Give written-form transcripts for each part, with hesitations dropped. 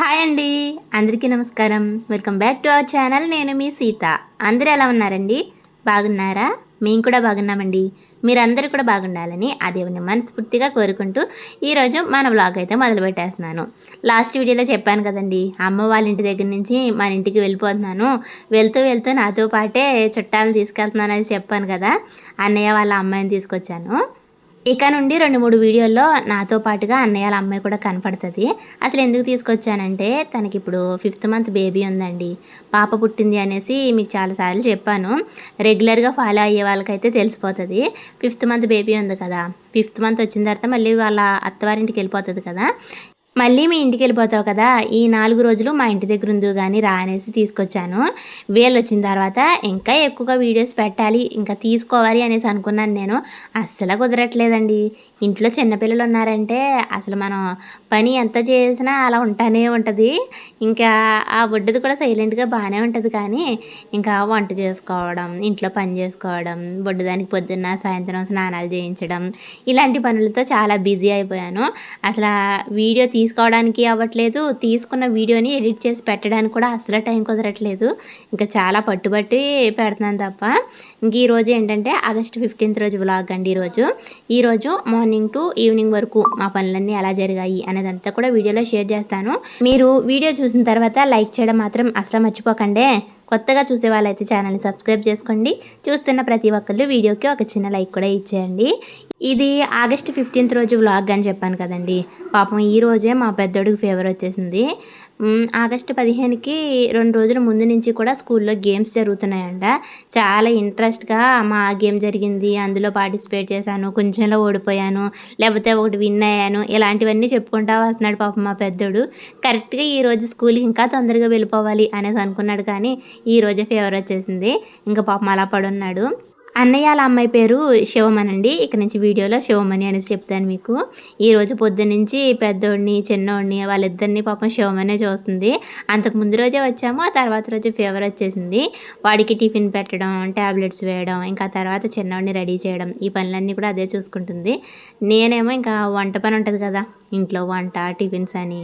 Hi అండి, అందరికీ నమస్కారం. Welcome back to our channel. నేను మీ సీత. అందరూ ఎలా ఉన్నారండి? బాగున్నారా? మేము కూడా బాగున్నామండి. మీరందరూ కూడా బాగుండాలని ఆ దేవుని మనస్ఫూర్తిగా కోరుకుంటూ ఈరోజు మన వ్లాగ్ అయితే మొదలు పెట్టేస్తున్నాను. లాస్ట్ వీడియోలో చెప్పాను కదండి, అమ్మ వాళ్ళ ఇంటి దగ్గర నుంచి మన ఇంటికి వెళ్ళిపోతున్నాను. వెళ్తూ వెళ్తూ నాతో పాటే చుట్టాలను తీసుకెళ్తున్నాను అని చెప్పాను కదా. అన్నయ్య వాళ్ళ అమ్మాయిని తీసుకొచ్చాను. ఇక నుండి 2-3 వీడియోల్లో నాతో పాటుగా అన్నయ్య వాళ్ళ అమ్మాయి కూడా కనపడుతుంది. అసలు ఎందుకు తీసుకొచ్చానంటే తనకిప్పుడు 5th మంత్ బేబీ ఉందండి. పాప పుట్టింది అనేసి మీకు చాలాసార్లు చెప్పాను. రెగ్యులర్గా ఫాలో అయ్యే వాళ్ళకైతే తెలిసిపోతుంది. 5th మంత్ బేబీ ఉంది కదా, 5th మంత్ వచ్చిన తర్వాత మళ్ళీ వాళ్ళ అత్తవారింటికి వెళ్ళిపోతుంది కదా. మళ్ళీ మీ ఇంటికి వెళ్ళిపోతావు కదా, ఈ 4 రోజులు మా ఇంటి దగ్గర ఉందో కానీ రా అనేసి తీసుకొచ్చాను. వీళ్ళు వచ్చిన తర్వాత ఇంకా ఎక్కువగా వీడియోస్ పెట్టాలి, ఇంకా తీసుకోవాలి అనేసి అనుకున్నాను నేను. అస్సలు కుదరట్లేదండి. ఇంట్లో చిన్నపిల్లలు ఉన్నారంటే అసలు మనం పని ఎంత చేసినా అలా ఉంటానే ఉంటుంది. ఇంకా ఆ బొడ్డుది కూడా సైలెంట్గా బాగానే ఉంటుంది, కానీ ఇంకా వంట చేసుకోవడం, ఇంట్లో పని చేసుకోవడం, బొడ్డుదానికి పొద్దున్న సాయంత్రం స్నానాలు చేయించడం, ఇలాంటి పనులతో చాలా బిజీ అయిపోయాను. అసలు వీడియో తీసుకోవడానికి అవ్వట్లేదు, తీసుకున్న వీడియోని ఎడిట్ చేసి పెట్టడానికి కూడా అసలు టైం కుదరట్లేదు. ఇంకా చాలా పట్టుబట్టి పెడుతున్నాను తప్ప. ఇంక ఈరోజు ఏంటంటే ఆగస్ట్ 15th రోజు వ్లాగ్ అండి. ఈరోజు మార్నింగ్ టు ఈవినింగ్ వరకు మా పనులన్నీ ఎలా జరిగాయి అనేదంతా కూడా వీడియోలో షేర్ చేస్తాను. మీరు వీడియో చూసిన తర్వాత లైక్ చేయడం మాత్రం అసలు మర్చిపోకండి. కొత్తగా చూసే వాళ్ళైతే ఛానల్ని సబ్స్క్రైబ్ చేసుకోండి. చూస్తున్న ప్రతి ఒక్కళ్ళు వీడియోకి ఒక చిన్న లైక్ కూడా ఇచ్చేయండి. ఇది ఆగస్ట్ 15th రోజు వ్లాగ్ అని చెప్పాను కదండి. పాపం ఈరోజే మా పెద్దోడికి ఫీవర్ వచ్చేసింది. ఆగస్టు 15కి 2 రోజుల ముందు నుంచి కూడా స్కూల్లో గేమ్స్ జరుగుతున్నాయంట. చాలా ఇంట్రెస్ట్గా మా గేమ్ జరిగింది, అందులో పార్టిసిపేట్ చేశాను, కొంచెంలో ఓడిపోయాను, లేకపోతే ఒకటి విన్ అయ్యాను, ఇలాంటివన్నీ చెప్పుకుంటా వస్తున్నాడు పాపం మా పెద్దోడు. కరెక్ట్గా ఈరోజు స్కూల్కి ఇంకా తొందరగా వెళ్ళిపోవాలి అనేసి అనుకున్నాడు, కానీ ఈరోజే ఫీవర్ వచ్చేసింది. ఇంకా పాపం అలా పడున్నాడు. అన్నయ్య వాళ్ళ అమ్మాయి పేరు శివమణి అండి. ఇక్కడ నుంచి వీడియోలో శివమణి అనేసి చెప్తాను మీకు. ఈరోజు పొద్దున్నుంచి పెద్దోడిని చిన్నోడిని వాళ్ళిద్దరిని పాపం శివమనే చూస్తుంది. అంతకు ముందు రోజే వచ్చాము, ఆ తర్వాత రోజు ఫీవర్ వచ్చేసింది. వాడికి టిఫిన్ పెట్టడం, ట్యాబ్లెట్స్ వేయడం, ఇంకా తర్వాత చిన్నోడిని రెడీ చేయడం, ఈ పనులన్నీ కూడా అదే చూసుకుంటుంది. నేనేమో ఇంకా వంట పని ఉంటుంది కదా, ఇంట్లో వంట, టిఫిన్స్ అని,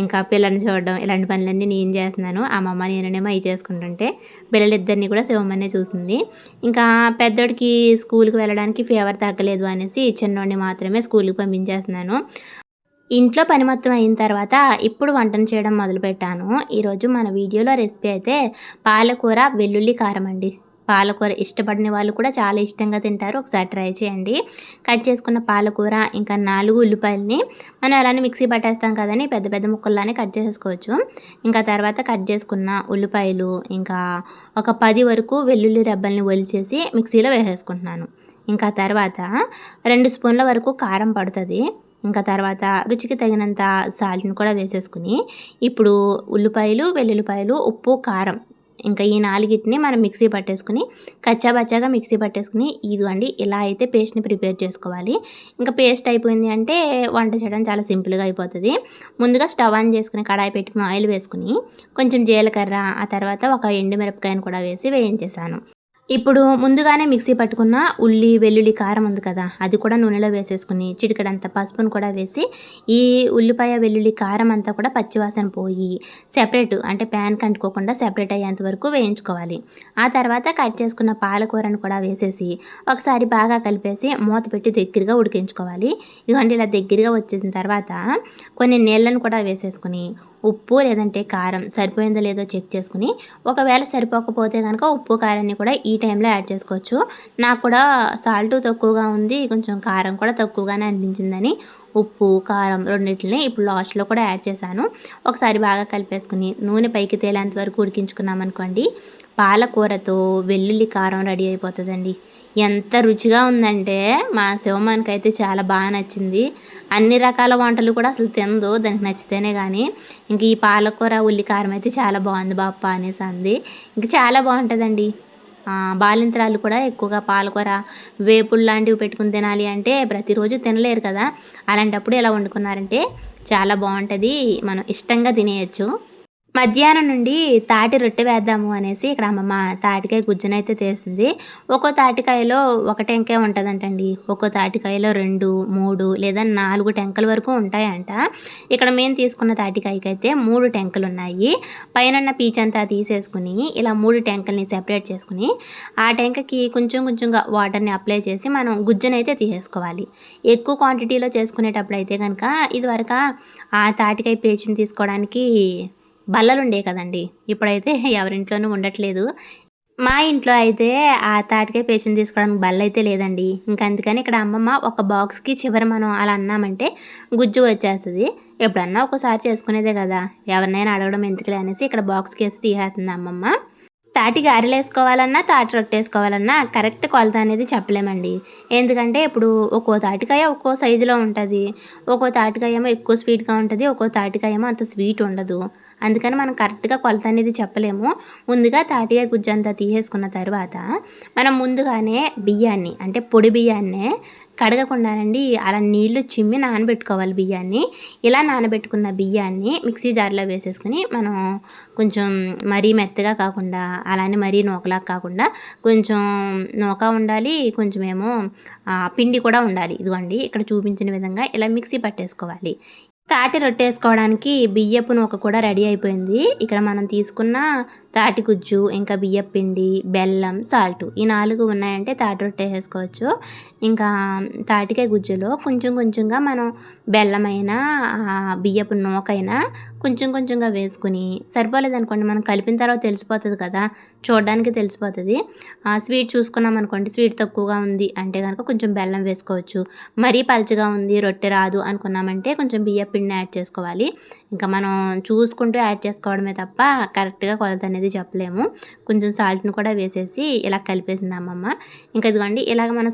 ఇంకా పిల్లల్ని చూడడం, ఇలాంటి పనులన్నీ నేను చేస్తున్నాను. అమ్మమ్మ నేనేమో అవి చేసుకుంటుంటే పిల్లలిద్దరిని కూడా శివమనే చూస్తుంది. ఇంకా పెద్దోడికి స్కూల్కి వెళ్ళడానికి ఫీవర్ తగ్గలేదు అనేసి చిన్నోడిని మాత్రమే స్కూల్కి పంపించేస్తున్నాను. ఇంట్లో పని మొత్తం అయిన తర్వాత ఇప్పుడు వంటను చేయడం మొదలుపెట్టాను. ఈరోజు మన వీడియోలో రెసిపీ అయితే పాలకూర వెల్లుల్లి కారం అండి. పాలకూర ఇష్టపడిన వాళ్ళు కూడా చాలా ఇష్టంగా తింటారు, ఒకసారి ట్రై చేయండి. కట్ చేసుకున్న పాలకూర ఇంకా 4 ఉల్లిపాయలని మనం అలానే మిక్సీ పట్టేస్తాం కదని పెద్ద పెద్ద ముక్కల్లానే కట్ చేసుకోవచ్చు. ఇంకా తర్వాత కట్ చేసుకున్న ఉల్లిపాయలు, ఇంకా ఒక 10 వరకు వెల్లుల్లి రెబ్బల్ని ఒలిచేసి మిక్సీలో వేసేసుకుంటున్నాను. ఇంకా తర్వాత 2 స్పూన్ల వరకు కారం పడుతుంది. ఇంకా తర్వాత రుచికి తగినంత సాల్ట్ని కూడా వేసేసుకుని ఇప్పుడు ఉల్లిపాయలు, వెల్లుల్లిపాయలు, ఉప్పు, కారం, ఇంకా ఈ 4టిని మనం మిక్సీ పట్టేసుకుని కచ్చాబచ్చాగా మిక్సీ పట్టేసుకుని ఇదిగోండి ఇలా అయితే పేస్ట్ని ప్రిపేర్ చేసుకోవాలి. ఇంకా పేస్ట్ అయిపోయింది అంటే వంట చేయడం చాలా సింపుల్గా అయిపోతుంది. ముందుగా స్టవ్ ఆన్ చేసుకుని కడాయి పెట్టుకుని ఆయిల్ వేసుకుని కొంచెం జీలకర్ర, ఆ తర్వాత ఒక ఎండుమిరపకాయను కూడా వేసి వేయించేసాను. ఇప్పుడు ముందుగానే మిక్సీ పట్టుకున్న ఉల్లి, వెల్లుల్లి, కారం ఉంది కదా, అది కూడా నూనెలో వేసేసుకుని చిటికడంత పసుపును కూడా వేసి ఈ ఉల్లిపాయ, వెల్లుల్లి, కారం అంతా కూడా పచ్చివాసన పోయి సెపరేట్ అంటే ప్యాన్ కంటుకోకుండా సెపరేట్ అయ్యేంత వరకు వేయించుకోవాలి. ఆ తర్వాత కట్ చేసుకున్న పాలకూరను కూడా వేసేసి ఒకసారి బాగా కలిపేసి మూత పెట్టి దగ్గరగా ఉడికించుకోవాలి. ఇదిగోండి ఇలా దగ్గరగా వచ్చేసిన తర్వాత కొన్ని నీళ్ళను కూడా వేసేసుకుని ఉప్పు లేదంటే కారం సరిపోయిందో లేదో చెక్ చేసుకుని, ఒకవేళ సరిపోకపోతే కనుక ఉప్పు కారాన్ని కూడా ఈ టైంలో యాడ్ చేసుకోవచ్చు. నాకు కూడా సాల్ట్ తక్కువగా ఉంది, కొంచెం కారం కూడా తక్కువగానే అనిపించిందని ఉప్పు, కారం రెండింటిని ఇప్పుడు లాస్ట్లో కూడా యాడ్ చేశాను. ఒకసారి బాగా కలిపేసుకుని నూనె పైకి తేలేంత వరకు ఉడికించుకున్నామనుకోండి, పాలకూరతో వెల్లుల్లి కారం రెడీ అయిపోతుందండి. ఎంత రుచిగా ఉందంటే మా శివమానికి అయితే చాలా బాగా నచ్చింది. అన్ని రకాల వంటలు కూడా అసలు తినదు, దానికి నచ్చితేనే కానీ. ఇంక ఈ పాలకూర ఉల్లి కారం అయితే చాలా బాగుంది బాప్ప అనేసి అంది. ఇంక చాలా బాగుంటుందండి. బాలింతరాలు కూడా ఎక్కువగా పాలకూర, వేపుళ్ళు లాంటివి పెట్టుకుని తినాలి అంటే ప్రతిరోజు తినలేరు కదా, అలాంటప్పుడు ఎలా వండుకున్నారంటే చాలా బాగుంటుంది, మనం ఇష్టంగా తినేయచ్చు. మధ్యాహ్నం నుండి తాటి రొట్టె వేద్దాము అనేసి ఇక్కడ అమ్మమ్మ తాటికాయ గుజ్జునైతే తీస్తుంది. ఒక్కో తాటికాయలో ఒక టెంకాయ ఉంటదంటండి. ఒక్కో తాటికాయలో 2, 3 లేదా 4 టెంకల వరకు ఉంటాయంట. ఇక్కడ మేము తీసుకున్న తాటికాయకైతే 3 టెంకలున్నాయి. పైనున్న పీచంతా తీసేసుకొని ఇలా 3 టెంకల్ని సెపరేట్ చేసుకొని ఆ టెంకకి కొంచెం కొంచెంగా వాటర్‌ని అప్లై చేసి మనం గుజ్జునైతే తీసేసుకోవాలి. ఎక్కువ క్వాంటిటీలో చేసుకునేటప్పుడైతే గనక ఇదివరక ఆ తాటికాయ పేచుని తీసుకోవడానికి బల్లలుండేవి కదండీ! ఇప్పుడైతే ఎవరింట్లోనూ ఉండట్లేదు. మా ఇంట్లో అయితే ఆ తాటికాయ పేచుని తీసుకోవడానికి బల్లయితే లేదండి. ఇంక అందుకని ఇక్కడ అమ్మమ్మ ఒక బాక్స్‌కి చివర మనం అలా అన్నామంటే గుజ్జు వచ్చేస్తది. ఎప్పుడన్నా ఒక్కోసారి చేసుకునేదే గదా! ఎవరినైనా అడగడం ఎందుకులే అనేసి ఇక్కడ బాక్స్‌కేసి తీసేస్తుంది అమ్మమ్మ. తాటి గారెలేసుకోవాలన్నా, తాటి రొట్టేసుకోవాలన్నా కరెక్ట్ కొలత అనేది చెప్పలేమండి. ఎందుకంటే ఇప్పుడు ఒక్కో తాటికాయ ఒక్కో సైజులో ఉంటది. ఒక్కో తాటికాయ ఏమో ఎక్కువ స్వీట్‌గా ఉంటది. ఒక్కో తాటికాయ ఏమో అంత స్వీట్ ఉండదు. అందుకని మనం కరెక్ట్‌గా కొలత అనేది చెప్పలేము. ముందుగా తాటికాయ గుజ్జంతా తీసేసుకున్న తర్వాత మనం ముందుగానే బియ్యాన్ని అంటే పొడి బియ్యాన్నే కడగకుండానండి అలా నీళ్లు చిమ్మి నానబెట్టుకోవాలి బియ్యాన్ని. ఇలా నానబెట్టుకున్న బియ్యాన్ని మిక్సీ జార్‌లో వేసేసుకొని మనం కొంచెం మరీ మెత్తగా కాకుండా, అలానే మరీ నూకలాగా కాకుండా కొంచెం నూక ఉండాలి. కొంచెమేమో పిండి కూడా ఉండాలి. ఇదిగోండి ఇక్కడ చూపించిన విధంగా ఇలా మిక్సీ పట్టేసుకోవాలి. తాటి రొట్టేసుకోవడానికి బియ్యపు నూక కూడా రెడీ అయిపోయింది. ఇక్కడ మనం తీసుకున్న తాటి గుజ్జు, ఇంకా బియ్యపు పిండి, బెల్లం, సాల్టు ఈ 4 ఉన్నాయంటే తాటి రొట్టె ఏసేసుకోవచ్చు. ఇంకా తాటికాయ గుజ్జులో కొంచెం కొంచెంగా మనం బెల్లమైనా, బియ్యపు నూకైనా కొంచెం కొంచెంగా వేసుకొని సరిపోలేదనుకోండి మనం కలిపిన తర్వాత తెలిసిపోతది కదా! చూడడానికి తెలిసిపోతది. స్వీట్ చూసుకున్నామనుకోండి స్వీట్ తక్కువగా ఉంది అంటే గనక కొంచెం బెల్లం వేసుకోవచ్చు. మరీ పలచగా ఉంది రొట్టె రాదు అనుకున్నామంటే కొంచెం బియ్యపు పిండిని యాడ్ చేసుకోవాలి. ఇంకా మనం చూసుకుంటూ యాడ్ చేసుకోవడమే తప్ప కరెక్ట్‌గా కొలత అనేది చెప్పలేము. కొంచెం సాల్ట్‌ని కూడా వేసేసి ఇలా కలిపేసింది అమ్మమ్మ. ఇంకా ఇదిగోండి ఇలాగ మనం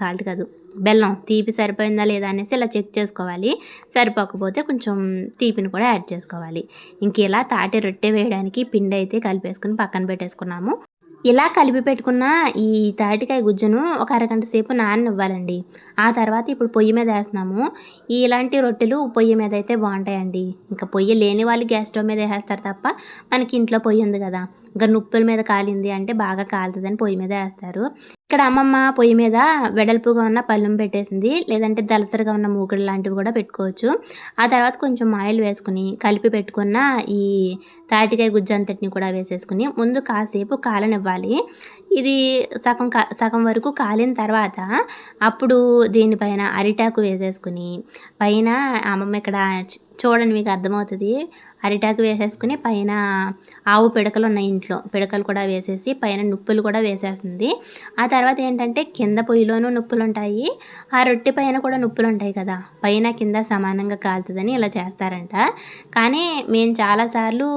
సాల్ట్ కాదు బెల్లం తీపి సరిపోయిందా లేదా అనేసి ఇలా చెక్ చేసుకోవాలి. సరిపోకపోతే కొంచెం తీపిని కూడా యాడ్ చేసుకోవాలి. ఇంక ఇలా తాటి రొట్టె వేయడానికి పిండి అయితే కలిపేసుకొని పక్కన పెట్టేసుకున్నాము. ఇలా కలిపి పెట్టుకున్న ఈ తాటికాయ గుజ్జును ఒక అరగంట సేపు నాననివ్వాలండి. ఆ తర్వాత ఇప్పుడు పొయ్యి మీద ఏస్తున్నాము. ఇలాంటి రొట్టెలు పొయ్యి మీద అయితే బావుంటాయండి. ఇంకా పొయ్యి లేని వాళ్ళు గ్యాస్ స్టవ్ మీద ఏసేస్తారు తప్ప మనకి ఇంట్లో పొయ్యి ఉంది గదా! ఇంక నుప్పుల మీద కాలింది అంటే బాగా కాలుతదని పొయ్యి మీద ఏస్తారు. ఇక్కడ అమ్మమ్మ పొయ్యి మీద వెడల్పుగా ఉన్న పళ్ళెం పెట్టేసింది. లేదంటే దలసరిగా ఉన్న మూకుడు లాంటివి కూడా పెట్టుకోవచ్చు. ఆ తర్వాత కొంచెం ఆయిల్ వేసుకొని కలిపి పెట్టుకున్న ఈ తాటికాయ గుజ్జంతటిని కూడా వేసేసుకొని ముందు కాసేపు కాలనివ్వాలి. ఇది సగం వరకు కాలిన తర్వాత అప్పుడు దీనిపైన అరిటాకు వేసేసుకొని పైన అమ్మమ్మ ఇక్కడ చూడండి మీకు అర్థమవుతది. అరిటాకు వేసేసుకొని పైన ఆవు పిడకలు ఉన్నాయి ఇంట్లో. పిడకలు కూడా వేసేసి పైన నుప్పులు కూడా వేసేస్తుంది. ఆ తర్వాత ఏంటంటే కింద పొయ్యిలోనూ నుప్పులుంటాయి. ఆ రొట్టె పైన కూడా నుప్పులుంటాయి కదా! పైన కింద సమానంగా కాలుతదని ఇలా చేస్తారంట. కానీ మేము చాలా సార్లు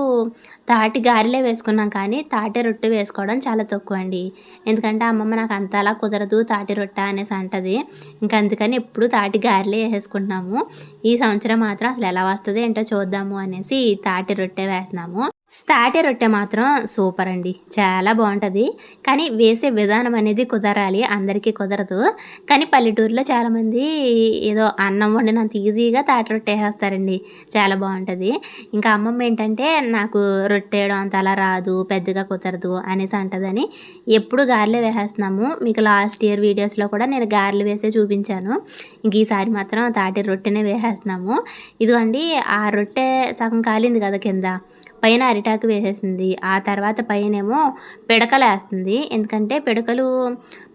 తాటి గారెలే వేసుకున్నాం కానీ తాటి రొట్టె వేసుకోవడం చాలా తక్కువండి. ఎందుకంటే అమ్మమ్మ నాకు అంతలా కుదరదు తాటి రొట్టె అనేసి అంటది. ఇంక అందుకని ఎప్పుడు తాటి గారెలే ఏసేసుకుంటున్నాము. ఈ సంవత్సరం మాత్రం అసలు ఎలా వస్తదో ఏంటో చూద్దాము అనేసి తాటి రొట్టె వేస్తున్నాము. తాటి రొట్టె మాత్రం సూపర్ అండి. చాలా బావుంటది. కానీ వేసే విధానం అనేది కుదరాలి. అందరికీ కుదరదు. కానీ పల్లెటూరులో చాలామంది ఏదో అన్నం వండినంత ఈజీగా తాటి రొట్టె ఏసేస్తారండి. చాలా బావుంటది. ఇంకా అమ్మమ్మ ఏంటంటే నాకు రొట్టె వేయడం అంత అలా రాదు, పెద్దగా కుదరదు అనేసి అంటదని ఎప్పుడు గారెలే వేసేస్తున్నాము. మీకు లాస్ట్ ఇయర్ వీడియోస్‌లో కూడా నేను గారెలు వేసే చూపించాను. ఇంక ఈసారి మాత్రం తాటి రొట్టెనే వేసేస్తున్నాము. ఇదిగోండి ఆ రొట్టె సగం కాలింది కదా కింద. పైన అరిటాకు వేసేసింది. ఆ తర్వాత పైనేమో పిడకలేస్తుంది. ఎందుకంటే పిడకలు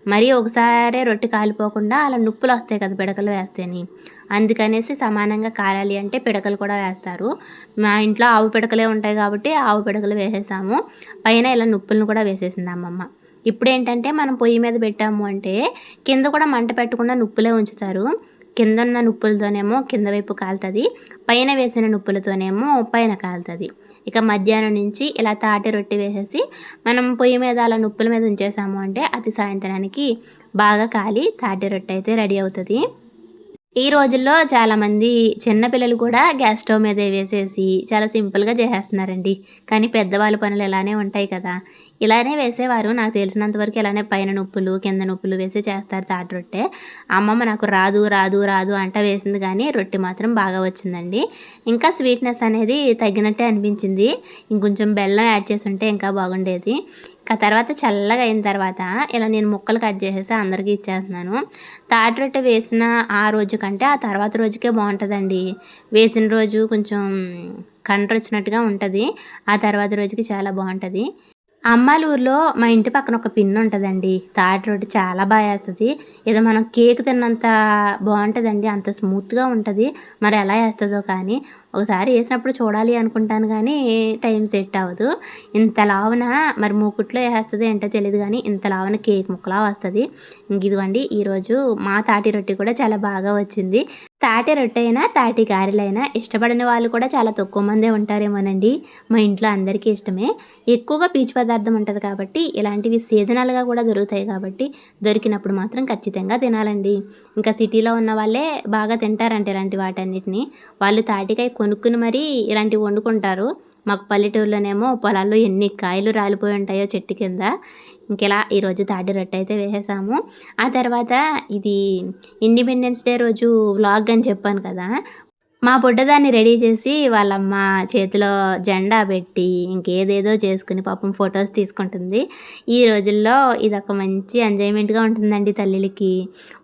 మరీ ఒకసారే రొట్టె కాలిపోకుండా అలా నుప్పులొస్తాయి కదా పిడకలు వేస్తేని. అందుకనేసి సమానంగా కాలాలి అంటే పిడకలు కూడా వేస్తారు. మా ఇంట్లో ఆవు పిడకలే ఉంటాయి కాబట్టి ఆవు పిడకలు వేసేసాము. పైన ఇలా నుప్పులను కూడా వేసేసింది అమ్మమ్మ. ఇప్పుడేంటంటే మనం పొయ్యి మీద పెట్టాము అంటే కింద కూడా మంట పెట్టకుండా నుప్పులే ఉంచుతారు. కిందున్న నుప్పులతోనేమో కింద వైపు కాలుతది. పైన వేసిన నుప్పులతోనేమో పైన కాలుతది. ఇక మధ్యాహ్నం నుంచి ఇలా తాటి రొట్టె వేసేసి మనం పొయ్యి మీద అలా నుప్పుల మీద ఉంచేసాము అంటే అది సాయంత్రానికి బాగా కాలి తాటి రొట్టె అయితే రెడీ అవుతది. ఈ రోజుల్లో చాలామంది చిన్న పిల్లలు కూడా గ్యాస్ స్టవ్ మీదే వేసేసి చాలా సింపుల్‌గా చేసేస్తున్నారండి. కానీ పెద్దవాళ్ళ పనులు ఇలానే ఉంటాయి కదా! ఇలానే వేసేవారు. నాకు తెలిసినంత వరకు ఇలానే పైన నొప్పులు, కింద నొప్పులు వేసి చేస్తారు తాటి రొట్టె. అమ్మమ్మ నాకు రాదు, రాదు, రాదు అంటా వేసింది కానీ రొట్టె మాత్రం బాగా వచ్చిందండి. ఇంకా స్వీట్‌నెస్ అనేది తగ్గినట్టే అనిపించింది. ఇంకొంచెం బెల్లం యాడ్ చేసుంటే ఇంకా బాగుండేది. తర్వాత చల్లగా అయిన తర్వాత ఇలా నేను ముక్కలు కట్ చేసేసి అందరికీ ఇచ్చేస్తున్నాను. తాటి రొట్టె వేసిన ఆ రోజు కంటే ఆ తర్వాత రోజుకే బావుంటదండి. వేసిన రోజు కొంచెం కండ్రొచ్చినట్టుగా ఉంటది. ఆ తర్వాత రోజుకి చాలా బావుంటది. అమ్మాళ్ళ ఊర్లో మా ఇంటి పక్కన ఒక పిన్నుంటదండి. తాటి రొట్టె చాలా ఏస్తది. ఏదో మనం కేక్ తిన్నంత బావుంటదండి. అంత స్మూత్‌గా ఉంటది. మరి ఎలా ఏస్తదో కానీ, ఒకసారి ఏసినప్పుడు చూడాలి అనుకుంటాను గానీ, టైం సెట్ అవ్వదు. ఇంత లావున మరి మూకుట్లో ఏసేస్తదో ఏంటో తెలీదు గానీ, ఇంత లావున కేక్ ముక్కలా వస్తది. ఇదిగోండి ఈరోజు మా తాటి రొట్టె కూడా చాలా బాగా వచ్చింది. తాటి రొట్టెయినా, తాటి గారెలైనా ఇష్టపడని వాళ్ళు కూడా చాలా తక్కువ మందే ఉంటారేమోనండి. మా ఇంట్లో అందరికీ ఇష్టమే. ఎక్కువగా పీచు పదార్థం ఉంటది కాబట్టి, ఇలాంటివి సీజనల్‌గా కూడా దొరుకుతాయి కాబట్టి, దొరికినప్పుడు మాత్రం ఖచ్చితంగా తినాలండి. ఇంకా సిటీలో ఉన్న వాళ్ళే బాగా తింటారంట ఇలాంటి వాటన్నిటిని. వాళ్ళు తాటికాయ కొనుక్కొని మరీ ఇలాంటివి వండుకుంటారు. మాకు పల్లెటూరులోనేమో పొలాల్లో ఎన్ని కాయలు రాలిపోయి ఉంటాయో చెట్టు కింద. ఇంకిలా ఈరోజు తాటి రొట్టె అయితే వేసేసాము. ఆ తర్వాత ఇది ఇండిపెండెన్స్ డే రోజు వ్లాగ్ అని చెప్పాను కదా! మా బుడ్డదాన్ని రెడీ చేసి వాళ్ళమ్మ చేతిలో జెండా పెట్టి, ఇంకేదేదో చేసుకొని పాపం ఫోటోస్ తీసుకుంటుంది. ఈ రోజుల్లో ఇదొక మంచి ఎంజాయ్‌మెంట్‌గా ఉంటుందండి తల్లులకి.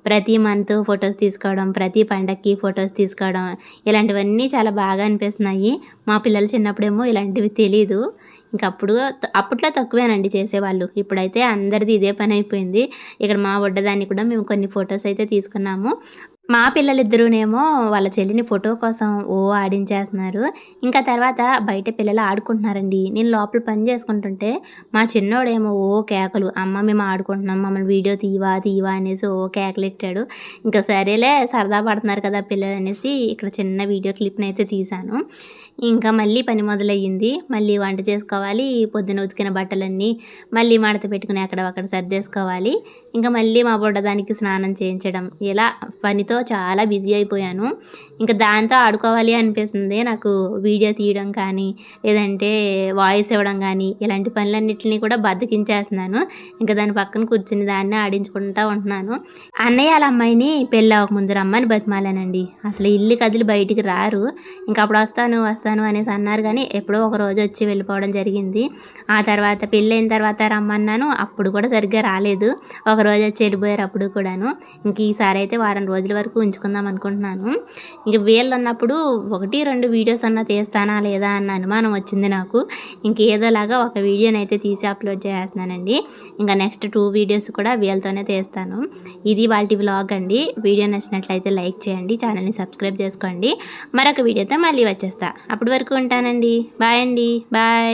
ప్రతి మంత్ ఫోటోస్ తీసుకోవడం, ప్రతి పండక్కి ఫోటోస్ తీసుకోవడం, ఇలాంటివన్నీ చాలా బాగా అనిపిస్తున్నాయి. మా పిల్లలు చిన్నప్పుడేమో ఇలాంటివి తెలీదు. అప్పట్లో తక్కువేనండి చేసేవాళ్ళు. ఇప్పుడైతే అందరిది ఇదే పనైపోయింది. ఇక్కడ మా బుడ్డదాన్ని కూడా మేము కొన్ని ఫోటోస్ అయితే తీసుకున్నాము. మా పిల్లలిద్దరూనేమో వాళ్ళ చెల్లిని ఫోటో కోసం ఆడించేస్తున్నారు. ఇంకా తర్వాత బయట పిల్లలు ఆడుకుంటున్నారండి. నేను లోపల పని చేసుకుంటుంటే మా చిన్నోడేమో కేకలు. "అమ్మ మేము ఆడుకుంటున్నాం. మమ్మల్ని వీడియో తీయవా, తీయవా" అనేసి కేకలెట్టాడు. ఇంకా సరేలే సరదా పడుతున్నారు కదా పిల్లలనేసి ఇక్కడ చిన్న వీడియో క్లిప్‌నైతే తీశాను. ఇంకా మళ్ళీ పని మొదలయ్యింది. మళ్ళీ వంట చేసుకోవాలి. పొద్దున ఉతికిన బట్టలన్నీ మళ్ళీ మడత పెట్టుకుని అక్కడ సర్దేసుకోవాలి. ఇంకా మళ్ళీ మా బుడ్డదానికి స్నానం చేయించడం. ఇలా పనితో చాలా బిజీ అయిపోయాను. ఇంకా దాంతో ఆడుకోవాలి అనిపిస్తుంది నాకు. వీడియో తీయడం కానీ, లేదంటే వాయిస్ ఇవ్వడం కానీ, ఇలాంటి పనులన్నిటిని కూడా బద్ధకించేస్తున్నాను. ఇంకా దాని పక్కన కూర్చుని దాన్నే ఆడించుకుంటా ఉంటున్నాను. అన్నయ్య ఆళ్ళ అమ్మాయిని పెళ్ళి అవ్వకముందు రమ్మని బతిమాలానండి. అసలు ఇల్లు కదిలి బయటికి రారు. ఇంక అప్పుడు వస్తాను అనేసి అన్నారు కానీ, ఎప్పుడో ఒక రోజు వచ్చి వెళ్ళిపోవడం జరిగింది. ఆ తర్వాత పెళ్ళైన తర్వాత రమ్మన్నాను. అప్పుడు కూడా సరిగ్గా రాలేదు. ఒకరోజు వచ్చి వెళ్ళిపోయారు అప్పుడు కూడాను. ఇంక ఈసారి అయితే వారం రోజుల వరకు ఉంచుకుందాం అనుకుంటున్నాను. ఇంక వీళ్ళున్నప్పుడు 1, 2 వీడియోస్ అన్నా తీస్తానా లేదా అన్న అనుమానం వచ్చింది నాకు. ఇంక ఏదోలాగా ఒక వీడియోనైతే తీసి అప్లోడ్ చేసేస్తున్నానండి. ఇంకా నెక్స్ట్ 2 వీడియోస్ కూడా వీళ్ళతోనే తీస్తాను. ఇది ఇవాల్టి వ్లాగ్ అండి. వీడియో నచ్చినట్లయితే లైక్ చేయండి. ఛానల్ని సబ్స్క్రైబ్ చేసుకోండి. మరొక వీడియోతో మళ్ళీ వచ్చేస్తా. అప్పటి వరకు ఉంటానండి. బాయ్ అండి. బాయ్.